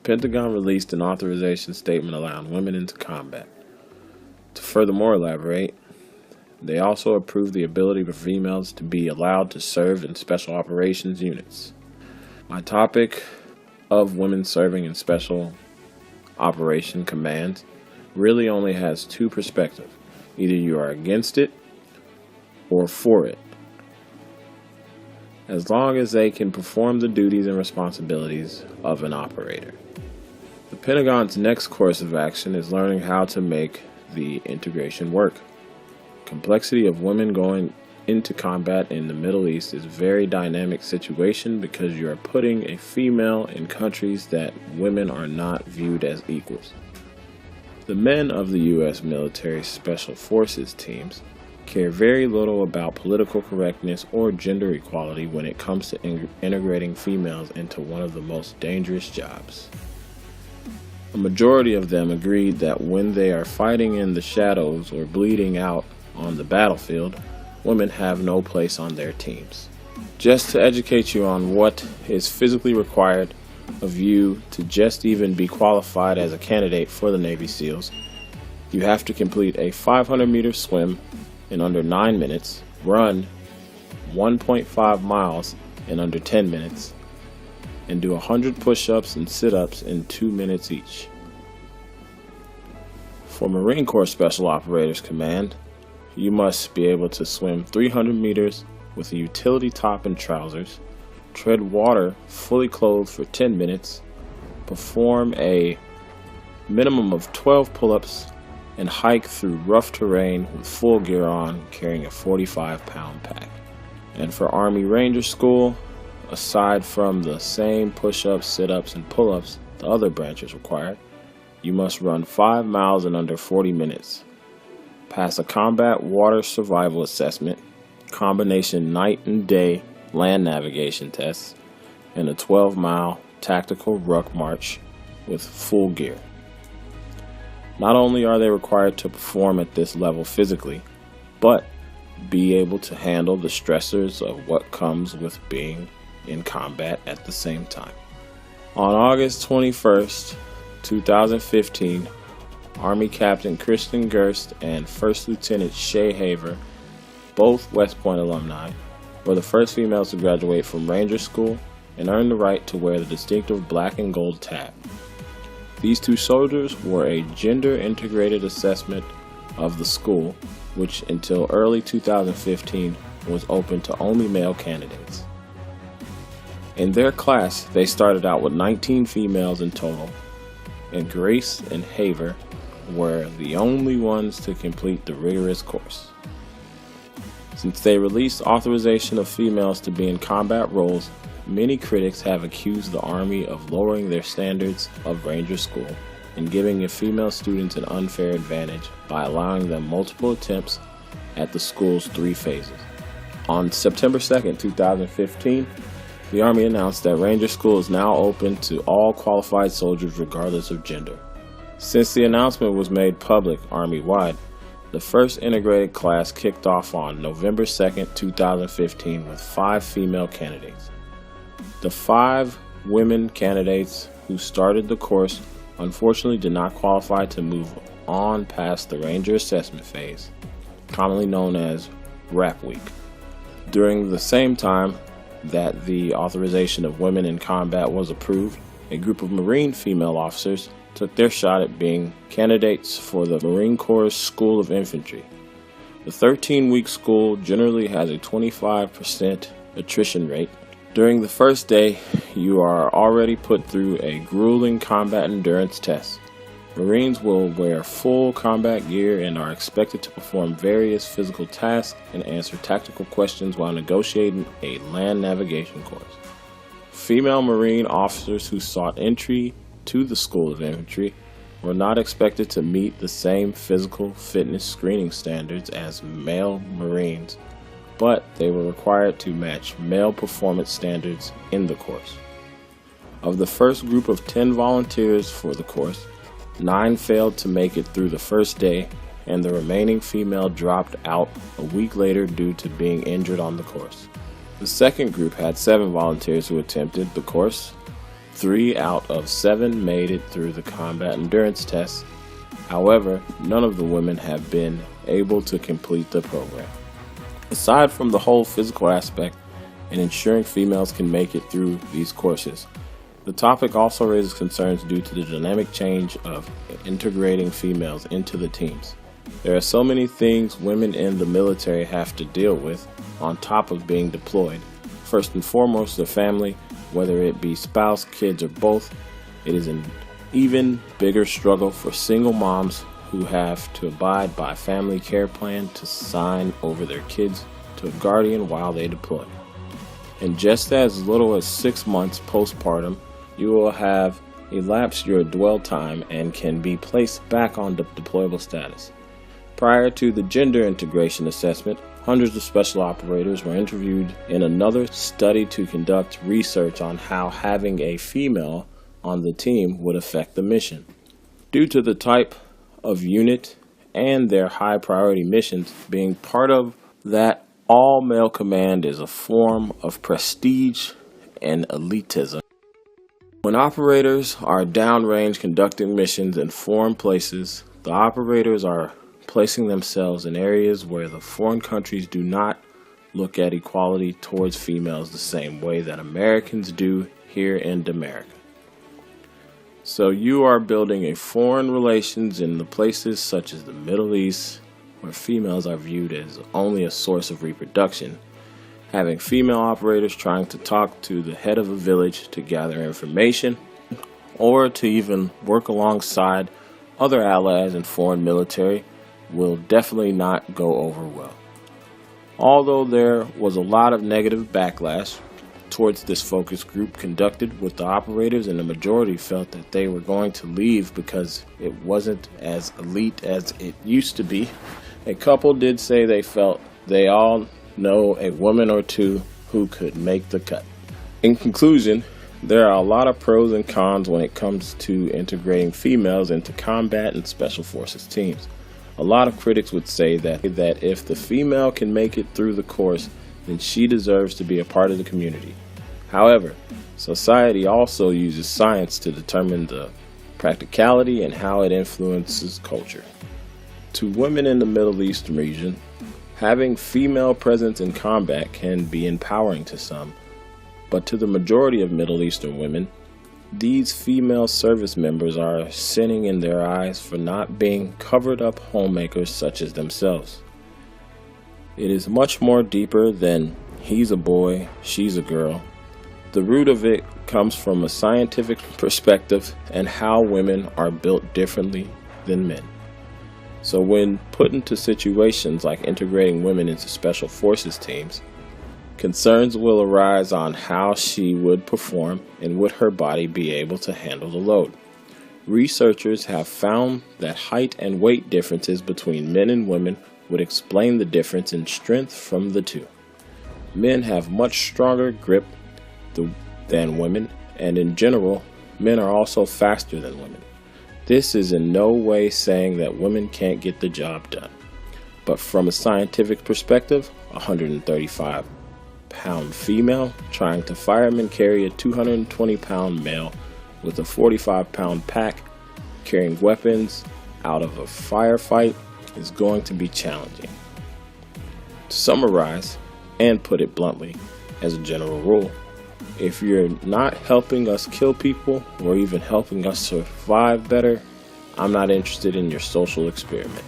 Pentagon released an authorization statement allowing women into combat. To furthermore elaborate, they also approved the ability for females to be allowed to serve in special operations units. My topic of women serving in special operation commands really only has two perspectives. Either you are against it or for it, as long as they can perform the duties and responsibilities of an operator. The Pentagon's next course of action is learning how to make the integration work. Complexity of women going into combat in the Middle East is a very dynamic situation because you are putting a female in countries that women are not viewed as equals. The men of the U.S. military special forces teams care very little about political correctness or gender equality when it comes to integrating females into one of the most dangerous jobs. A majority of them agreed that when they are fighting in the shadows or bleeding out on the battlefield, women have no place on their teams. Just to educate you on what is physically required of you to just even be qualified as a candidate for the Navy SEALs, you have to complete a 500-meter swim in under 9 minutes, run 1.5 miles in under 10 minutes, and do 100 push-ups and sit-ups in 2 minutes each. For Marine Corps Special Operators Command, you must be able to swim 300 meters with a utility top and trousers, tread water fully clothed for 10 minutes, perform a minimum of 12 pull-ups, and hike through rough terrain with full gear on, carrying a 45-pound pack. And for Army Ranger School, aside from the same push-ups, sit-ups, and pull-ups the other branches required, you must run 5 miles in under 40 minutes, pass a combat water survival assessment, combination night and day land navigation tests, and a 12-mile tactical ruck march with full gear. Not only are they required to perform at this level physically, but be able to handle the stressors of what comes with being in combat at the same time. On August 21st, 2015, Army Captain Kristen Gerst and First Lieutenant Shay Haver, both West Point alumni, were the first females to graduate from Ranger School and earn the right to wear the distinctive black and gold tab. These two soldiers were a gender-integrated assessment of the school, which until early 2015 was open to only male candidates. In their class, they started out with 19 females in total, and Grace and Haver were the only ones to complete the rigorous course. Since they released authorization of females to be in combat roles, many critics have accused the Army of lowering their standards of Ranger School and giving its female students an unfair advantage by allowing them multiple attempts at the school's 3 phases. On September 2, 2015, the Army announced that Ranger School is now open to all qualified soldiers regardless of gender. Since the announcement was made public Army-wide, the first integrated class kicked off on November 2, 2015 with 5 female candidates. The 5 women candidates who started the course unfortunately did not qualify to move on past the Ranger Assessment Phase, commonly known as RAP Week. During the same time that the authorization of women in combat was approved, a group of Marine female officers took their shot at being candidates for the Marine Corps School of Infantry. The 13-week school generally has a 25% attrition rate. During the first day, you are already put through a grueling combat endurance test. Marines will wear full combat gear and are expected to perform various physical tasks and answer tactical questions while negotiating a land navigation course. Female Marine officers who sought entry to the School of Infantry were not expected to meet the same physical fitness screening standards as male Marines, but they were required to match male performance standards in the course. Of the first group of 10 volunteers for the course, 9 failed to make it through the first day, and the remaining female dropped out a week later due to being injured on the course. The second group had 7 volunteers who attempted the course. 3 out of 7 made it through the combat endurance test. However, none of the women have been able to complete the program. Aside from the whole physical aspect and ensuring females can make it through these courses, the topic also raises concerns due to the dynamic change of integrating females into the teams. There are so many things women in the military have to deal with on top of being deployed. First and foremost, their family, whether it be spouse, kids, or both. It is an even bigger struggle for single moms who have to abide by a family care plan to sign over their kids to a guardian while they deploy. In just as little as 6 months postpartum, you will have elapsed your dwell time and can be placed back on deployable status. Prior to the gender integration assessment, hundreds of special operators were interviewed in another study to conduct research on how having a female on the team would affect the mission. Due to the type of unit and their high priority missions, being part of that all-male command is a form of prestige and elitism. When operators are downrange conducting missions in foreign places, the operators are placing themselves in areas where the foreign countries do not look at equality towards females the same way that Americans do here in America. So you are building a foreign relations in the places such as the Middle East, where females are viewed as only a source of reproduction. Having female operators trying to talk to the head of a village to gather information, or to even work alongside other allies in foreign military, will definitely not go over well. Although there was a lot of negative backlash towards this focus group conducted with the operators, and the majority felt that they were going to leave because it wasn't as elite as it used to be. A couple did say they felt they all know a woman or two who could make the cut. In conclusion, there are a lot of pros and cons when it comes to integrating females into combat and special forces teams. A lot of critics would say that if the female can make it through the course, then she deserves to be a part of the community. However, society also uses science to determine the practicality and how it influences culture. To women in the Middle East region, having female presence in combat can be empowering to some, but to the majority of Middle Eastern women, these female service members are sinning in their eyes for not being covered up homemakers such as themselves. It is much more deeper than he's a boy, she's a girl. The root of it comes from a scientific perspective and how women are built differently than men. So when put into situations like integrating women into special forces teams, concerns will arise on how she would perform and would her body be able to handle the load. Researchers have found that height and weight differences between men and women would explain the difference in strength from the two. Men have much stronger grip than women, and in general, men are also faster than women. This is in no way saying that women can't get the job done, but from a scientific perspective, 135-pound female trying to fireman carry a 220-pound male with a 45-pound pack carrying weapons out of a firefight is going to be challenging. To summarize and put it bluntly, as a general rule, if you're not helping us kill people or even helping us survive better, I'm not interested in your social experiment.